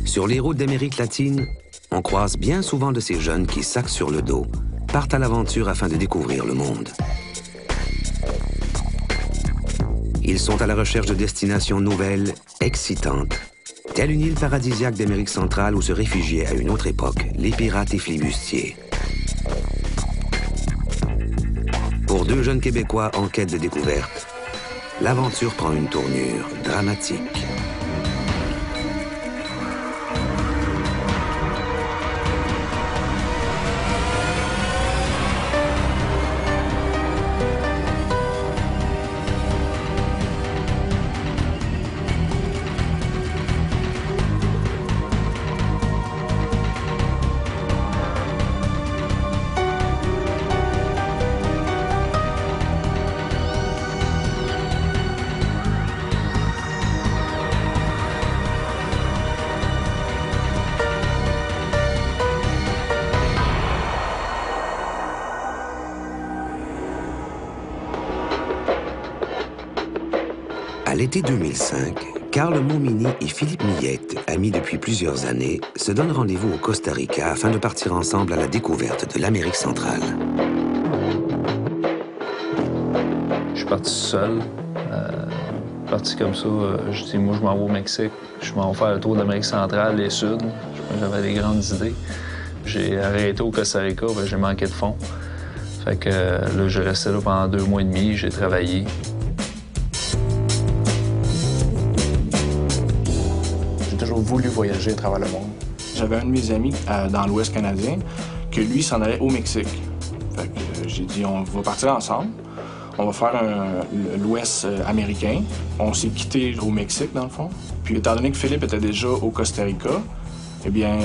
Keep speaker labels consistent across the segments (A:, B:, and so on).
A: Sur les routes d'Amérique latine, on croise bien souvent de ces jeunes qui, sac sur le dos, partent à l'aventure afin de découvrir le monde. Ils sont à la recherche de destinations nouvelles, excitantes, telle une île paradisiaque d'Amérique centrale où se réfugiaient à une autre époque les pirates et flibustiers. Pour deux jeunes Québécois en quête de découverte, l'aventure prend une tournure dramatique. À l'été 2005, Carl Montminy et Philippe Millette, amis depuis plusieurs années, se donnent rendez-vous au Costa Rica afin de partir ensemble à la découverte de l'Amérique centrale.
B: Je suis parti seul. Parti comme ça, je dis, moi, je m'en vais au Mexique. Je m'en vais faire le tour de l'Amérique centrale et sud. J'avais des grandes idées. J'ai arrêté au Costa Rica, j'ai manqué de fonds. Fait que là, je restais là pendant 2 mois et demi, j'ai travaillé.
C: J'ai toujours voulu voyager à travers le monde. J'avais un de mes amis dans l'Ouest canadien que lui s'en allait au Mexique. Fait que j'ai dit, on va partir ensemble. On va faire l'Ouest américain. On s'est quitté au Mexique, dans le fond. Puis, étant donné que Philippe était déjà au Costa Rica, eh bien,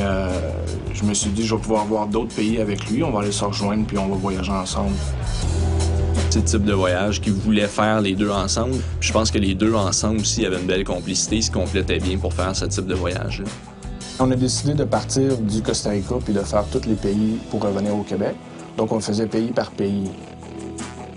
C: je me suis dit, je vais pouvoir voir d'autres pays avec lui. On va aller se rejoindre, puis on va voyager ensemble.
D: C'est le type de voyage qu'ils voulaient faire les deux ensemble. Puis je pense que les deux ensemble aussi avaient une belle complicité, ils se complétaient bien pour faire ce type de voyage-là.
C: On a décidé de partir du Costa Rica puis de faire tous les pays pour revenir au Québec. Donc, on faisait pays par pays.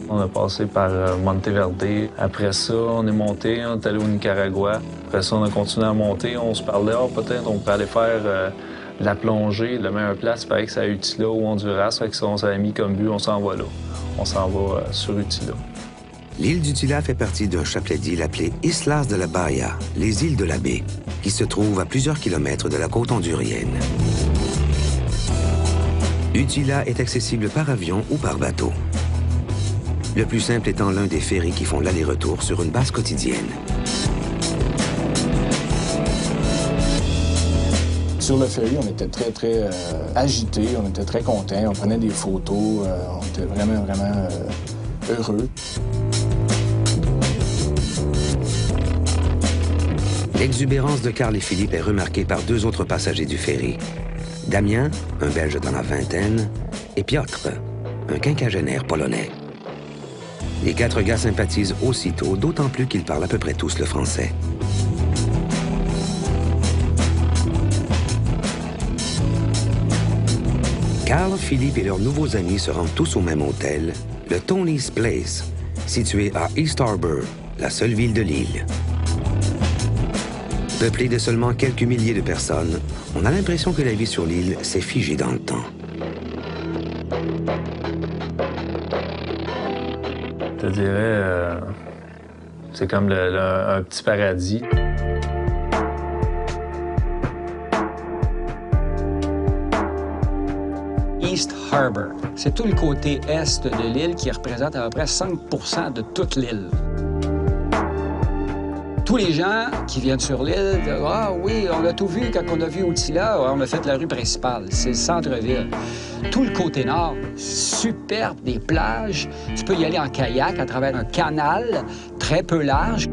B: On a passé par Monteverde. Après ça, on est monté, on est allé au Nicaragua. Après ça, on a continué à monter. On se parlait, peut-être on pourrait aller faire la plongée. La meilleure place, il paraît que c'est à Utila ou Honduras. Fait que ça, on s'avait mis comme but, on s'en va là. On s'en va sur Utila.
A: L'île d'Utila fait partie d'un chapelet d'îles appelé Islas de la Bahia, les îles de la baie, qui se trouvent à plusieurs kilomètres de la côte hondurienne. Utila est accessible par avion ou par bateau. Le plus simple étant l'un des ferrys qui font l'aller-retour sur une base quotidienne.
C: Sur le ferry, on était très agités, on était très contents, on prenait des photos, on était vraiment heureux.
A: L'exubérance de Carl et Philippe est remarquée par 2 autres passagers du ferry. Damien, un Belge dans la vingtaine, et Piotr, un quinquagénaire polonais. Les 4 gars sympathisent aussitôt, d'autant plus qu'ils parlent à peu près tous le français. Carl, Philippe et leurs nouveaux amis se rendent tous au même hôtel, le Tony's Place, situé à East Harbour, la seule ville de l'île. Peuplé de seulement quelques milliers de personnes, on a l'impression que la vie sur l'île s'est figée dans le temps.
B: Je te dirais, c'est comme un petit paradis.
E: East Harbour, c'est tout le côté est de l'île qui représente à peu près 5 % de toute l'île. Tous les gens qui viennent sur l'île disent « Ah oui, on a tout vu quand on a vu Utila, on a fait la rue principale, c'est le centre-ville. » Tout le côté nord, superbe, des plages. Tu peux y aller en kayak à travers un canal très peu large.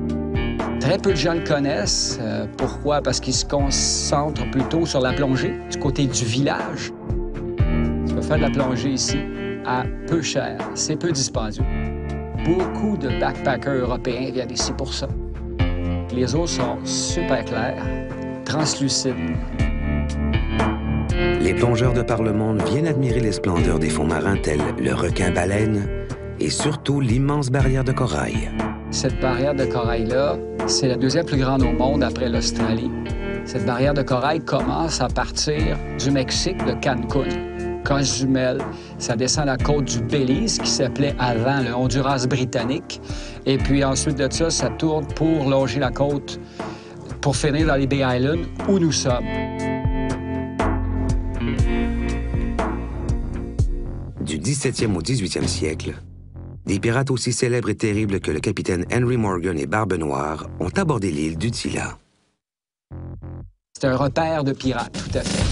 E: Très peu de gens le connaissent. Pourquoi? Parce qu'ils se concentrent plutôt sur la plongée, du côté du village. Tu peux faire de la plongée ici à peu cher. C'est peu dispendieux. Beaucoup de backpackers européens viennent ici pour ça. Les eaux sont super claires, translucides.
A: Les plongeurs de par le monde viennent admirer les splendeurs des fonds marins tels le requin-baleine et surtout l'immense barrière de corail.
E: Cette barrière de corail-là, c'est la deuxième plus grande au monde après l'Australie. Cette barrière de corail commence à partir du Mexique, de Cancun. Cozumel, ça descend la côte du Belize, qui s'appelait avant le Honduras britannique. Et puis ensuite de ça, ça tourne pour longer la côte, pour finir dans les Bay Islands, où nous sommes.
A: Du 17e au 18e siècle, des pirates aussi célèbres et terribles que le capitaine Henry Morgan et Barbe Noire ont abordé l'île d'Utila.
E: C'est un repère de pirates, tout à fait.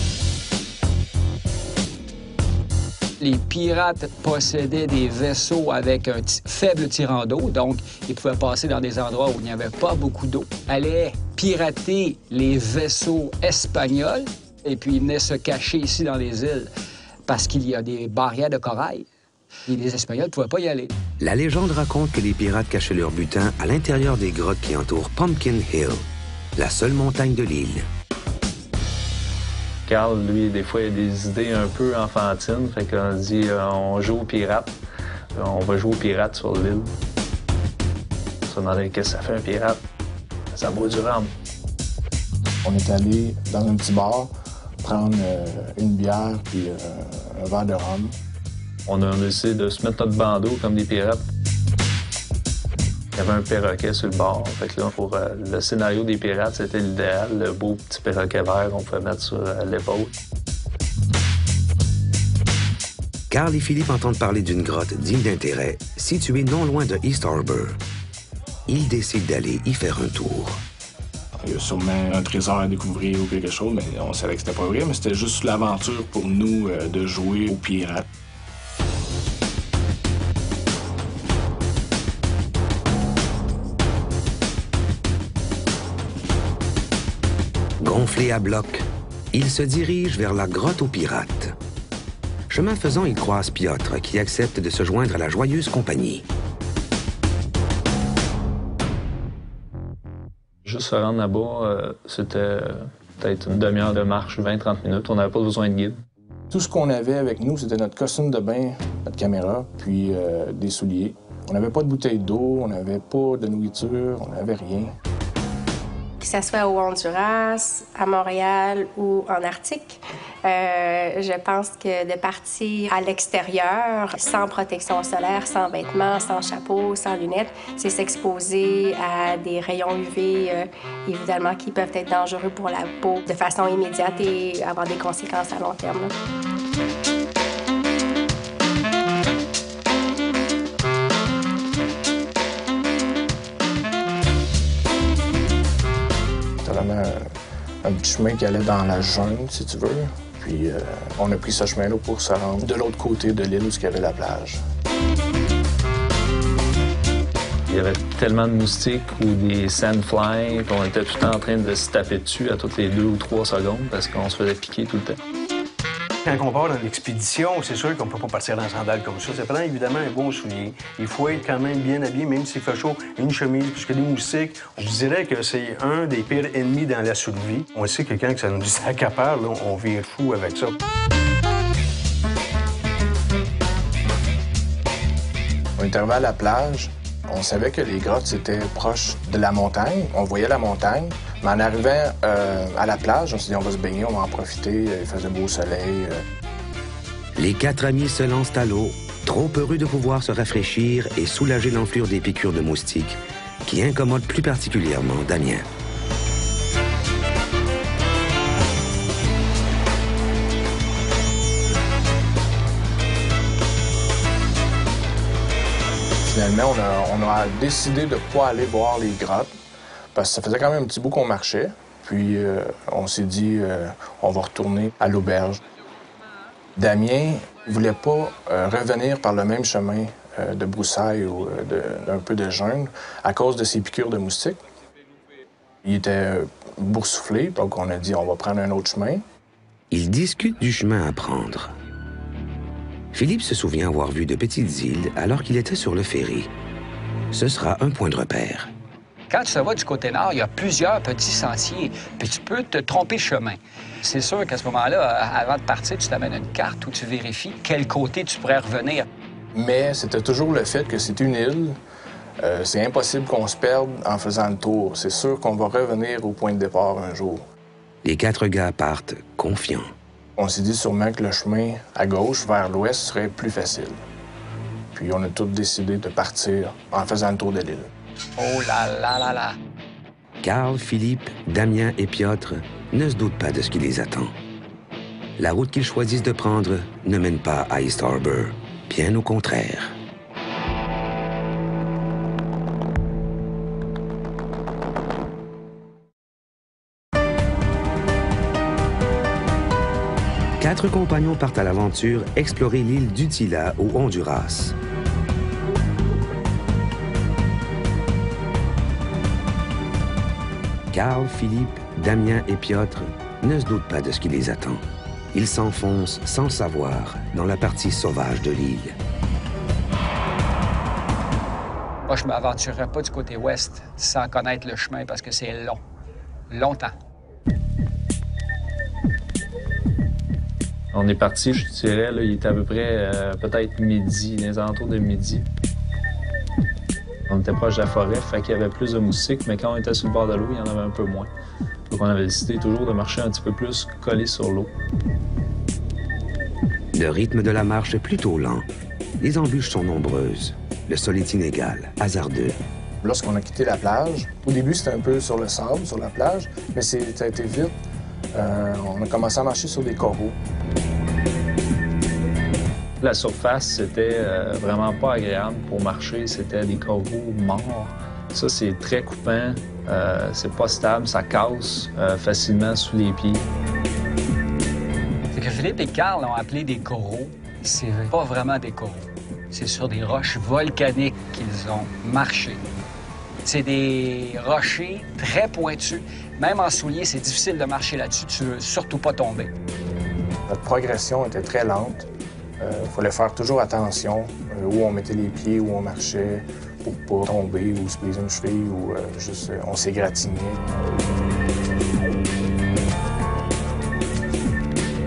E: Les pirates possédaient des vaisseaux avec un faible tirant d'eau, donc ils pouvaient passer dans des endroits où il n'y avait pas beaucoup d'eau, allaient pirater les vaisseaux espagnols, et puis ils venaient se cacher ici dans les îles parce qu'il y a des barrières de corail. Et les Espagnols ne pouvaient pas y aller.
A: La légende raconte que les pirates cachaient leur butin à l'intérieur des grottes qui entourent Pumpkin Hill, la seule montagne de l'île.
B: Carl, lui, des fois, il a des idées un peu enfantines. Fait qu'on dit, on joue aux pirates. On va jouer aux pirates sur l'île. On se demandait qu'est-ce que ça fait un pirate. Ça boit du rhum.
C: On est allé dans un petit bar prendre une bière puis un verre de rhum.
B: On a décidé de se mettre notre bandeau comme des pirates. Il y avait un perroquet sur le bord. Fait que là, pour le scénario des pirates, c'était l'idéal. Le beau petit perroquet vert qu'on pouvait mettre sur l'épaule.
A: Carl et Philippe entendent parler d'une grotte digne d'intérêt, située non loin de East Harbour. Ils décident d'aller y faire un tour.
C: Il y a sûrement un trésor à découvrir ou quelque chose, mais on savait que c'était pas vrai, mais c'était juste l'aventure pour nous de jouer aux pirates.
A: Gonflés à bloc, ils se dirigent vers la grotte aux pirates. Chemin faisant, ils croisent Piotr, qui accepte de se joindre à la joyeuse compagnie.
B: Juste se rendre là-bas, c'était peut-être une demi-heure de marche, 20-30 minutes. On n'avait pas besoin de guide.
C: Tout ce qu'on avait avec nous, c'était notre costume de bain, notre caméra, puis des souliers. On n'avait pas de bouteille d'eau, on n'avait pas de nourriture, on n'avait rien.
F: Que ce soit au Honduras, à Montréal ou en Arctique, je pense que de partir à l'extérieur, sans protection solaire, sans vêtements, sans chapeau, sans lunettes, c'est s'exposer à des rayons UV, évidemment, qui peuvent être dangereux pour la peau de façon immédiate et avoir des conséquences à long terme.
C: Un petit chemin qui allait dans la jungle, si tu veux. Puis on a pris ce chemin-là pour se rendre de l'autre côté de l'île où il y avait la plage.
B: Il y avait tellement de moustiques ou des sandflies qu'on était tout le temps en train de se taper dessus à toutes les 2 ou 3 secondes parce qu'on se faisait piquer tout le temps.
G: Quand on part dans l'expédition, c'est sûr qu'on ne peut pas partir dans sandales comme ça. Ça prend évidemment un bon soulier. Il faut être quand même bien habillé, même s'il fait chaud, une chemise, puisque les moustiques, je dirais que c'est un des pires ennemis dans la survie. On sait que quand ça nous accapare, là, on vire fou avec ça.
C: On est arrivé à la plage. On savait que les grottes, c'était proche de la montagne. On voyait la montagne. Mais en arrivant à la plage, on s'est dit, on va se baigner, on va en profiter. Il faisait beau soleil.
A: Les 4 amis se lancent à l'eau, trop heureux de pouvoir se rafraîchir et soulager l'enflure des piqûres de moustiques, qui incommodent plus particulièrement Damien.
C: Finalement, on a décidé de ne pas aller voir les grottes, parce que ça faisait quand même un petit bout qu'on marchait. Puis on s'est dit, on va retourner à l'auberge. Damien ne voulait pas revenir par le même chemin de broussailles ou d'un peu de jungle à cause de ses piqûres de moustiques. Il était boursouflé, donc on a dit, on va prendre un autre chemin.
A: Ils discutent du chemin à prendre. Philippe se souvient avoir vu de petites îles alors qu'il était sur le ferry. Ce sera un point de repère.
E: Quand tu vas du côté nord, il y a plusieurs petits sentiers, puis tu peux te tromper de chemin. C'est sûr qu'à ce moment-là, avant de partir, tu t'amènes une carte où tu vérifies quel côté tu pourrais revenir.
C: Mais c'était toujours le fait que c'est une île C'est impossible qu'on se perde en faisant le tour. C'est sûr qu'on va revenir au point de départ un jour.
A: Les 4 gars partent confiants.
C: On s'est dit sûrement que le chemin à gauche vers l'ouest serait plus facile. Puis on a tous décidé de partir en faisant le tour de l'île.
E: Oh là là là là!
A: Carl, Philippe, Damien et Piotr ne se doutent pas de ce qui les attend. La route qu'ils choisissent de prendre ne mène pas à East Harbor, bien au contraire. Quatre compagnons partent à l'aventure explorer l'île d'Utila au Honduras. Carl, Philippe, Damien et Piotr ne se doutent pas de ce qui les attend. Ils s'enfoncent sans le savoir dans la partie sauvage de l'île.
E: Moi, je ne m'aventurerais pas du côté ouest sans connaître le chemin parce que c'est long. Longtemps.
B: On est parti, je dirais, là, il était à peu près peut-être midi, les alentours de midi. On était proche de la forêt, fait qu'il y avait plus de moustiques, mais quand on était sur le bord de l'eau, il y en avait un peu moins. Donc on avait décidé toujours de marcher un petit peu plus collé sur l'eau.
A: Le rythme de la marche est plutôt lent. Les embûches sont nombreuses. Le sol est inégal, hasardeux.
C: Lorsqu'on a quitté la plage, au début, c'était un peu sur le sable, sur la plage, mais ça a été vite. On a commencé à marcher sur des coraux.
B: La surface, c'était vraiment pas agréable pour marcher. C'était des coraux morts. Ça, c'est très coupant. C'est pas stable, ça casse facilement sous les pieds.
E: C'est que Philippe et Carl ont appelé des coraux. C'est pas vraiment des coraux. C'est sur des roches volcaniques qu'ils ont marché. C'est des rochers très pointus. Même en souliers, c'est difficile de marcher là-dessus. Tu veux surtout pas tomber.
C: Notre progression était très lente. Il fallait faire toujours attention où on mettait les pieds, où on marchait, pour pas tomber ou se briser une cheville ou juste on s'égratignait.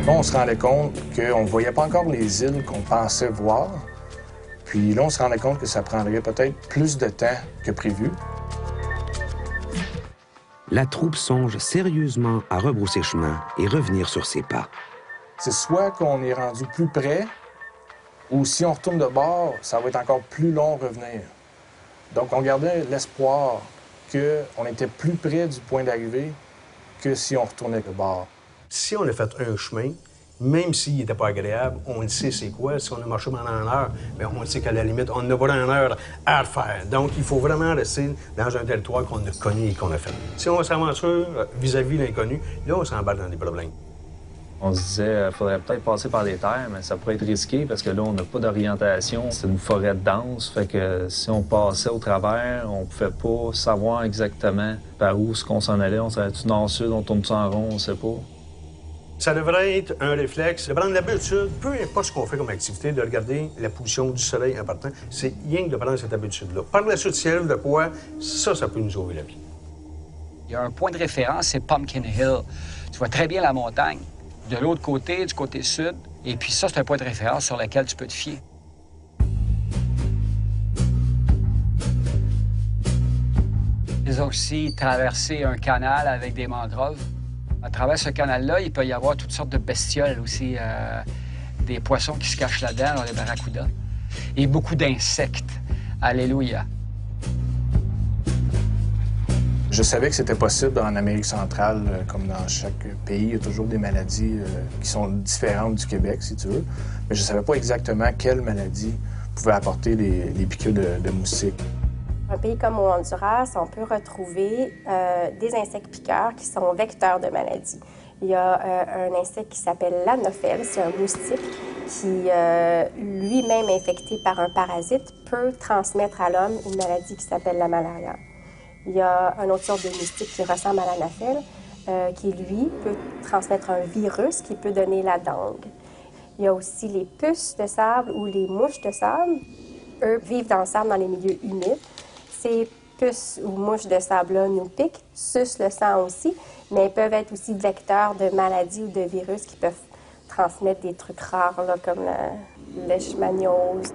C: Là, on se rendait compte qu'on ne voyait pas encore les îles qu'on pensait voir. Puis là, on se rendait compte que ça prendrait peut-être plus de temps que prévu.
A: La troupe songe sérieusement à rebrousser chemin et revenir sur ses pas.
C: C'est soit qu'on est rendu plus près, ou si on retourne de bord, ça va être encore plus long à revenir. Donc, on gardait l'espoir qu'on était plus près du point d'arrivée que si on retournait de bord.
G: Si on a fait un chemin, même s'il n'était pas agréable, on le sait c'est quoi. Si on a marché pendant une heure, bien, on le sait qu'à la limite, on n'a pas une heure à le faire. Donc, il faut vraiment rester dans un territoire qu'on a connu et qu'on a fait. Si on s'aventure vis-à-vis l'inconnu, là, on s'emballe dans des problèmes.
B: On se disait qu'il faudrait peut-être passer par les terres, mais ça pourrait être risqué parce que là, on n'a pas d'orientation. C'est une forêt dense, fait que si on passait au travers, on pouvait pas savoir exactement par où ce qu'on s'en allait. On serait-tu nord-sud, on tourne-tu en rond, on sait pas.
G: Ça devrait être un réflexe de prendre l'habitude, peu importe ce qu'on fait comme activité, de regarder la position du soleil en partant. C'est rien que de prendre cette habitude-là. Par la suite, si elle de quoi, ça peut nous sauver la vie.
E: Il y a un point de référence, c'est Pumpkin Hill. Tu vois très bien la montagne. De l'autre côté, du côté sud. Et puis ça, c'est un point de référence sur lequel tu peux te fier. Ils ont aussi traversé un canal avec des mangroves. À travers ce canal-là, il peut y avoir toutes sortes de bestioles aussi. Des poissons qui se cachent là-dedans, les barracudas. Et beaucoup d'insectes. Alléluia.
C: Je savais que c'était possible en Amérique centrale, comme dans chaque pays. Il y a toujours des maladies qui sont différentes du Québec, si tu veux. Mais je ne savais pas exactement quelles maladies pouvaient apporter les piqûres de moustiques.
F: Dans un pays comme au Honduras, on peut retrouver des insectes piqueurs qui sont vecteurs de maladies. Il y a un insecte qui s'appelle l'anophèle. C'est un moustique qui, lui-même infecté par un parasite, peut transmettre à l'homme une maladie qui s'appelle la malaria. Il y a un autre sorte de moustique qui ressemble à l'anophèle, qui, lui, peut transmettre un virus qui peut donner la dengue. Il y a aussi les puces de sable ou les mouches de sable. Eux vivent dans le sable, dans les milieux humides. Ces puces ou mouches de sable-là nous piquent, sucent le sang aussi, mais elles peuvent être aussi vecteurs de maladies ou de virus qui peuvent transmettre des trucs rares, là, comme la leishmaniose.